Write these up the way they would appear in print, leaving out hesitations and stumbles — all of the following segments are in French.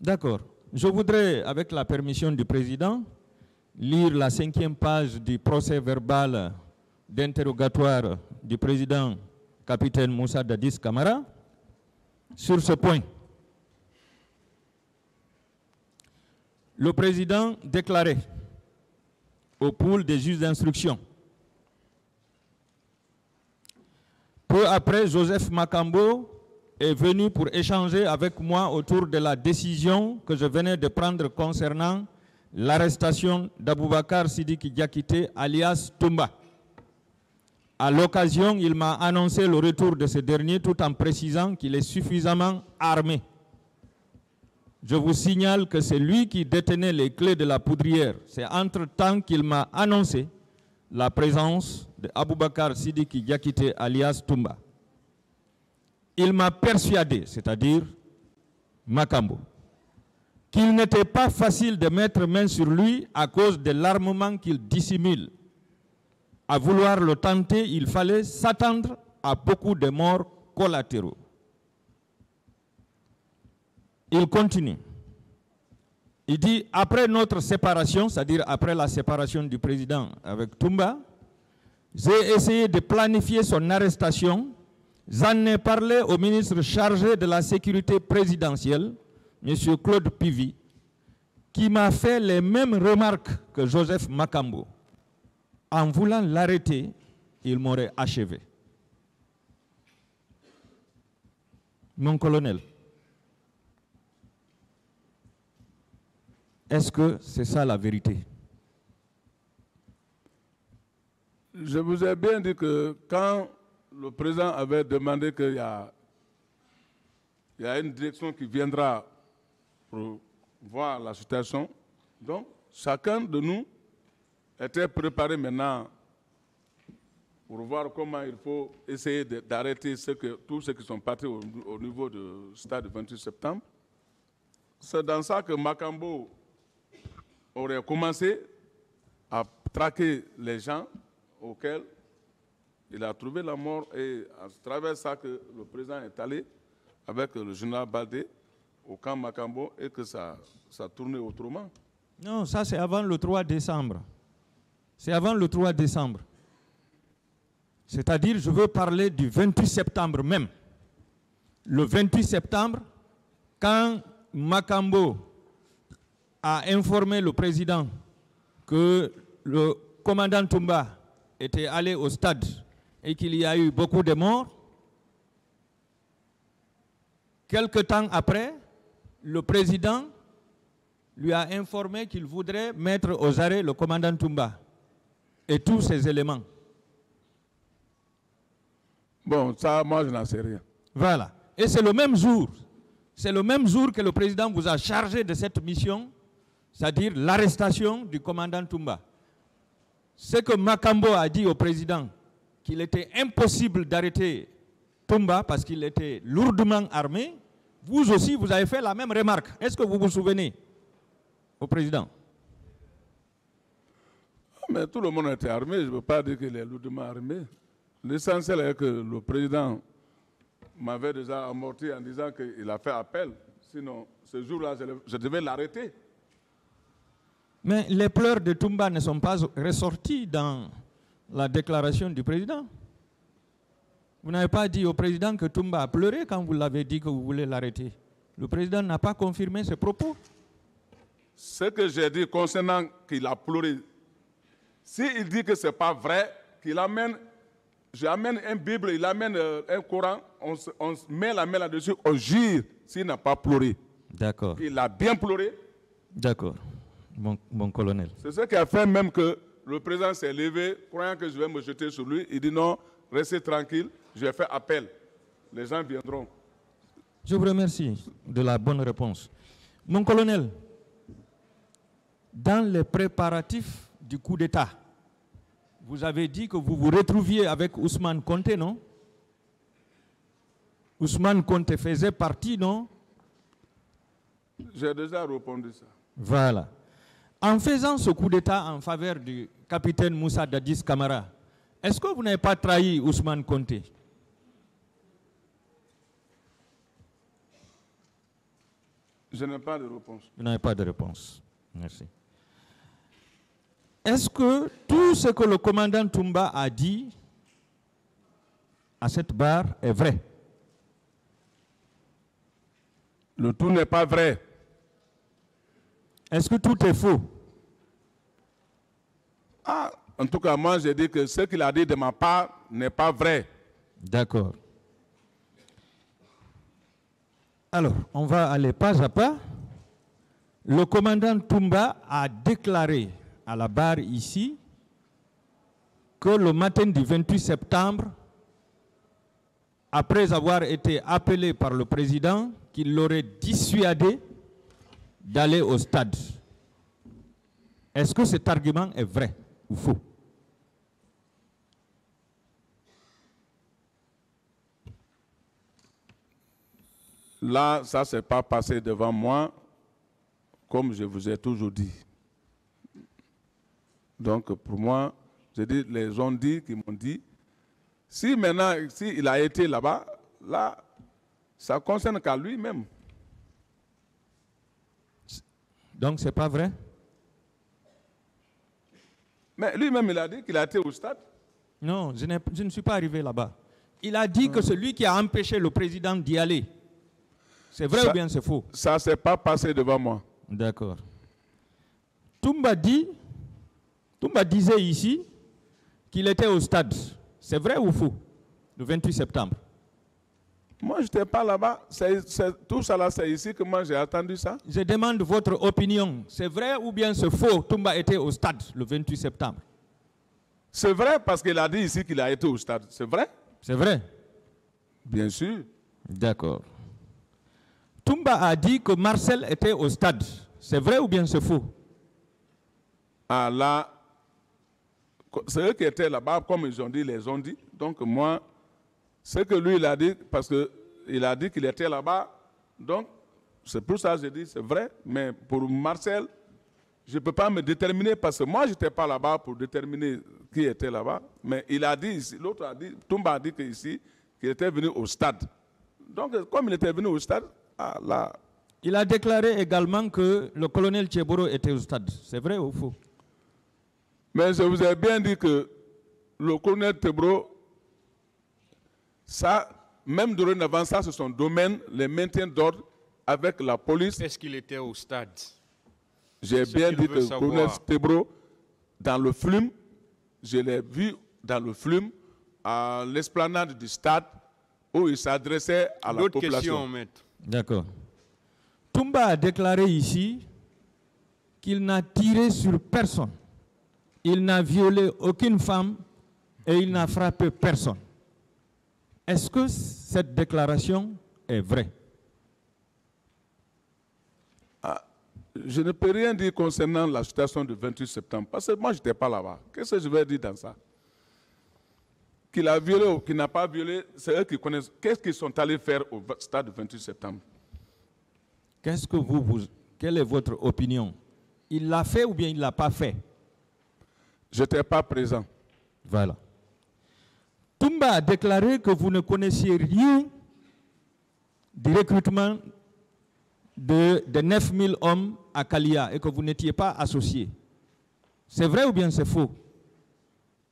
D'accord. Je voudrais, avec la permission du président, lire la 5e page du procès verbal d'interrogatoire du président capitaine Moussa Dadis Camara sur ce point. Le président déclarait au pool des juges d'instruction: peu après, Joseph Makambo est venu pour échanger avec moi autour de la décision que je venais de prendre concernant l'arrestation d'Aboubacar Sidiki Diakité alias Toumba. À l'occasion, il m'a annoncé le retour de ce dernier tout en précisant qu'il est suffisamment armé. Je vous signale que c'est lui qui détenait les clés de la poudrière. C'est entre-temps qu'il m'a annoncé la présence d'Aboubacar Sidiki Diakité alias Toumba. Il m'a persuadé, c'est-à-dire Makambo, qu'il n'était pas facile de mettre main sur lui à cause de l'armement qu'il dissimule. À vouloir le tenter, il fallait s'attendre à beaucoup de morts collatéraux. Il continue. Il dit, après notre séparation, c'est-à-dire après la séparation du président avec Toumba, j'ai essayé de planifier son arrestation. J'en ai parlé au ministre chargé de la sécurité présidentielle, M. Claude Pivy, qui m'a fait les mêmes remarques que Joseph Makambo. En voulant l'arrêter, il m'aurait achevé. Mon colonel, est-ce que c'est ça la vérité? Je vous ai bien dit que quand le président avait demandé qu'il y a une direction qui viendra pour voir la situation, donc chacun de nous était préparé maintenant pour voir comment il faut essayer d'arrêter tous ceux qui sont partis au niveau du stade du 28 septembre. C'est dans ça que Makambo aurait commencé à traquer les gens auxquels il a trouvé la mort, et à travers ça que le président est allé avec le général Baldé au camp Makambo et que ça tournait autrement. Non, ça c'est avant le 3 décembre. C'est avant le 3 décembre. C'est-à-dire, je veux parler du 28 septembre même. Le 28 septembre, quand Makambo a informé le président que le commandant Toumba était allé au stade et qu'il y a eu beaucoup de morts, quelque temps après, le président lui a informé qu'il voudrait mettre aux arrêts le commandant Toumba et tous ses éléments. Bon, ça, moi, je n'en sais rien. Voilà. Et c'est le même jour que le président vous a chargé de cette mission, c'est-à-dire l'arrestation du commandant Toumba. Ce que Makambo a dit au président, qu'il était impossible d'arrêter Toumba parce qu'il était lourdement armé, vous aussi, vous avez fait la même remarque. Est-ce que vous vous souvenez au président? Mais tout le monde était armé, je ne veux pas dire qu'il est lourdement armé. L'essentiel est que le président m'avait déjà amorti en disant qu'il a fait appel. Sinon, ce jour-là, je devais l'arrêter. Mais les pleurs de Toumba ne sont pas ressortis dans la déclaration du président. Vous n'avez pas dit au président que Toumba a pleuré quand vous l'avez dit que vous voulez l'arrêter. Le président n'a pas confirmé ses propos. Ce que j'ai dit concernant qu'il a pleuré, s'il dit que ce n'est pas vrai, qu'il amène, j'amène une Bible, il amène un Coran, on met la main là-dessus, on jure s'il n'a pas pleuré. D'accord. Il a bien pleuré. D'accord, mon colonel. C'est ce qui a fait même que le président s'est levé, croyant que je vais me jeter sur lui. Il dit non, restez tranquille, je vais faire appel. Les gens viendront. Je vous remercie de la bonne réponse. Mon colonel, dans les préparatifs du coup d'État, vous avez dit que vous vous retrouviez avec Ousmane Konté, non? Ousmane Konté faisait partie, non? J'ai déjà répondu ça. Voilà. En faisant ce coup d'État en faveur du capitaine Moussa Dadis Camara, est-ce que vous n'avez pas trahi Ousmane Konté? Je n'ai pas de réponse. Vous n'avez pas de réponse. Merci. Est-ce que tout ce que le commandant Toumba a dit à cette barre est vrai? Le tout n'est pas vrai. Est-ce que tout est faux? Ah, en tout cas, moi, j'ai dit que ce qu'il a dit de ma part n'est pas vrai. D'accord. Alors, on va aller pas à pas. Le commandant Toumba a déclaré à la barre ici que le matin du 28 septembre, après avoir été appelé par le président, qu'il l'aurait dissuadé d'aller au stade. Est-ce que cet argument est vrai ou faux? Là, ça ne s'est pas passé devant moi, comme je vous ai toujours dit. Donc, pour moi, je dis, les gens qui m'ont dit, si maintenant, il a été là-bas, là, ça ne concerne qu'à lui-même. Donc, ce n'est pas vrai? Mais lui-même, il a dit qu'il a été au stade. Non, je ne suis pas arrivé là-bas. Il a dit que celui qui a empêché le président d'y aller, c'est vrai ou bien c'est faux? Ça ne s'est pas passé devant moi. D'accord. Toumba disait ici qu'il était au stade. C'est vrai ou faux? Le 28 septembre. Moi, je n'étais pas là-bas. Tout ça là, c'est ici que moi j'ai entendu ça. Je demande votre opinion. C'est vrai ou bien c'est faux? Toumba était au stade le 28 septembre. C'est vrai parce qu'il a dit ici qu'il a été au stade. C'est vrai? C'est vrai? Bien sûr. D'accord. Toumba a dit que Marcel était au stade. C'est vrai ou bien c'est faux? Ah là, c'est eux qui étaient là-bas, comme ils ont dit, les ont dit. Donc moi, ce que lui il a dit, parce qu'il a dit qu'il était là-bas, donc c'est pour ça que j'ai dit c'est vrai. Mais pour Marcel, je ne peux pas me déterminer parce que moi je n'étais pas là-bas pour déterminer qui était là-bas. Mais il a dit ici, l'autre a dit, Toumba a dit qu'ici, qu'il était venu au stade. Donc comme il était venu au stade, ah là. Il a déclaré également que le colonel Tcheboro était au stade. C'est vrai ou faux? Mais je vous ai bien dit que le colonel Tcheboro, ça, même dorénavant, ça c'est son domaine, le maintien d'ordre avec la police. Est-ce qu'il était au stade? J'ai bien dit que le colonel Tcheboro, dans le FLUM, je l'ai vu dans le FLUM, à l'esplanade du stade, où il s'adressait à la population. Question, maître. D'accord. Toumba a déclaré ici qu'il n'a tiré sur personne. Il n'a violé aucune femme et il n'a frappé personne. Est-ce que cette déclaration est vraie? Je ne peux rien dire concernant la situation du 28 septembre, parce que moi, je n'étais pas là-bas. Qu'est-ce que je vais dire dans ça? Qu'il a violé ou qu'il n'a pas violé, c'est eux qui connaissent. Qu'est-ce qu'ils sont allés faire au stade du 28 septembre? Quelle est votre opinion? Il l'a fait ou bien il ne l'a pas fait? Je n'étais pas présent. Voilà. Toumba a déclaré que vous ne connaissiez rien du recrutement de 9000 hommes à Kalia et que vous n'étiez pas associé. C'est vrai ou bien c'est faux?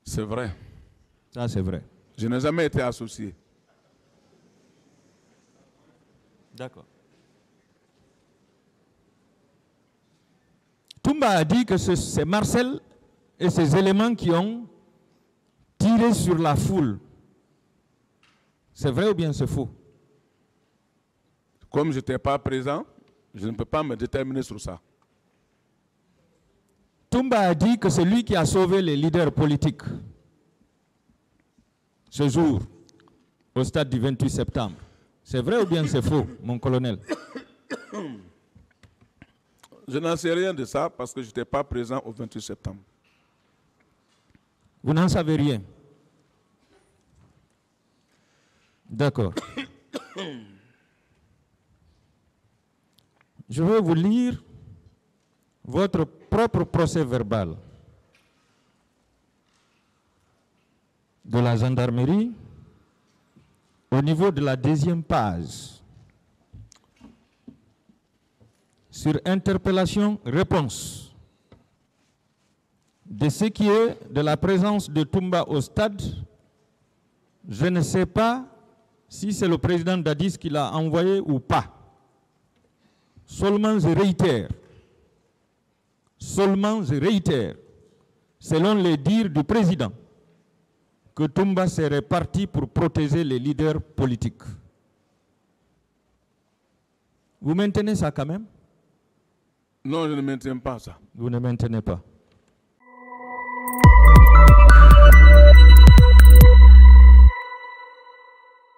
C'est vrai. Ça, c'est vrai. Je n'ai jamais été associé. D'accord. Toumba a dit que c'est Marcel et ses éléments qui ont tiré sur la foule. C'est vrai ou bien c'est faux? Comme je n'étais pas présent, je ne peux pas me déterminer sur ça. Toumba a dit que c'est lui qui a sauvé les leaders politiques ce jour, au stade du 28 septembre. C'est vrai ou bien c'est faux, mon colonel? Je n'en sais rien de ça parce que je n'étais pas présent au 28 septembre. Vous n'en savez rien? D'accord. Je vais vous lire votre propre procès verbal de la gendarmerie au niveau de la 2e page. Sur interpellation, réponse. De ce qui est de la présence de Toumba au stade, je ne sais pas si c'est le président Dadis qui l'a envoyé ou pas. Seulement je réitère, selon les dires du président, que Toumba serait parti pour protéger les leaders politiques. Vous maintenez ça quand même? Non, je ne maintiens pas ça. Vous ne maintenez pas.